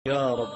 يا رب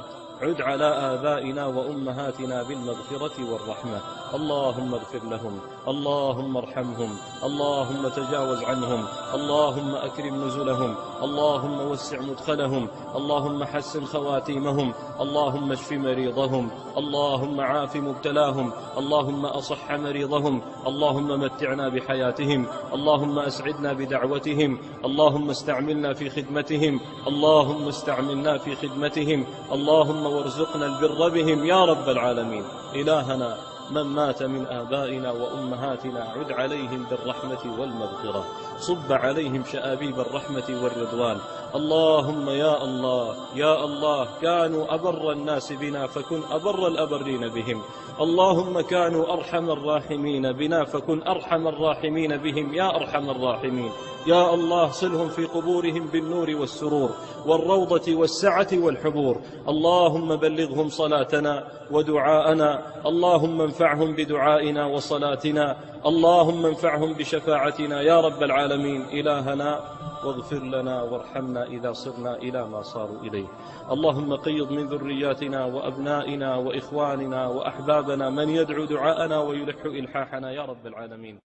عد على آبائنا وأمهاتنا بالمغفرة والرحمة. اللهم اغفر لهم، اللهم ارحمهم، اللهم تجاوز عنهم، اللهم أكرم نزلهم، اللهم وسع مدخلهم، اللهم حسن خواتيمهم، اللهم اشف مريضهم، اللهم عاف مبتلاهم، اللهم أصح مريضهم، اللهم متعنا بحياتهم، اللهم أسعدنا بدعوتهم، اللهم استعملنا في خدمتهم، اللهم استعملنا في خدمتهم، اللهم وارزقنا البر بهم يا رب العالمين. إلهنا من مات من آبائنا وأمهاتنا عد عليهم بالرحمة والمغفرة، صب عليهم شآبيب الرحمة والرضوان. اللهم يا الله يا الله، كانوا أبر الناس بنا فكن أبر الأبرين بهم، اللهم كانوا أرحم الراحمين بنا فكن أرحم الراحمين بهم يا أرحم الراحمين. يا الله صلهم في قبورهم بالنور والسرور والروضة والسعة والحبور. اللهم بلغهم صلاتنا ودعاءنا، اللهم انفعهم بدعائنا وصلاتنا، اللهم انفعهم بشفاعتنا يا رب العالمين. إلهنا واغفر لنا وارحمنا إذا صرنا إلى ما صاروا إليه. اللهم قيض من ذرياتنا وأبنائنا وإخواننا وأحبابنا من يدعو دعاءنا ويلح إلحاحنا يا رب العالمين.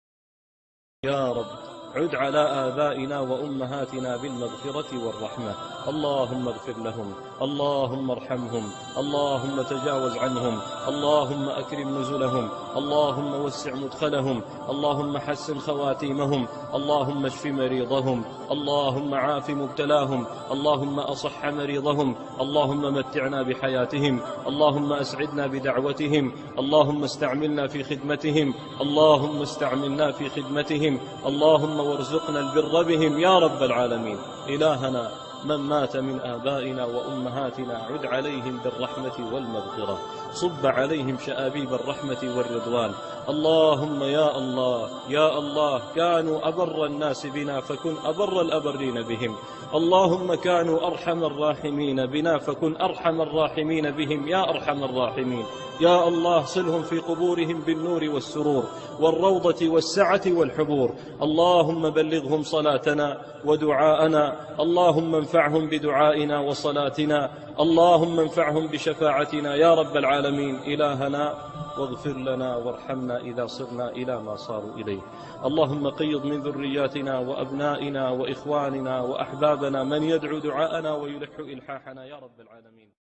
يا رب عد على آبائنا وأمهاتنا بالمغفرة والرحمة. اللهم اغفر لهم، اللهم ارحمهم، اللهم تجاوز عنهم، اللهم أكرم نزلهم، اللهم وسع مدخلهم، اللهم حسن خواتيمهم، اللهم اشف مريضهم، اللهم عاف مبتلاهم، اللهم أصح مريضهم، اللهم متعنا بحياتهم، اللهم أسعدنا بدعوتهم، اللهم استعملنا في خدمتهم، اللهم استعملنا في خدمتهم، اللهم وارزقنا البر بهم يا رب العالمين. إلهنا من مات من آبائنا وأمهاتنا عد عليهم بالرحمة والمغفرة، صب عليهم شآبيب الرحمة والرضوان. اللهم يا الله يا الله، كانوا أبر الناس بنا فكن أبر الأبرين بهم، اللهم كانوا أرحم الراحمين بنا فكن أرحم الراحمين بهم يا أرحم الراحمين. يا الله صلهم في قبورهم بالنور والسرور والروضة والسعة والحبور. اللهم بلغهم صلاتنا ودعاءنا، اللهم انفعهم بدعائنا وصلاتنا، اللهم انفعهم بشفاعتنا يا رب العالمين. إلهنا واغفر لنا وارحمنا إذا صرنا إلى ما صاروا إليه. اللهم قيض من ذرياتنا وأبنائنا وإخواننا وأحبابنا من يدعو دعاءنا ويلح إلحاحنا يا رب العالمين.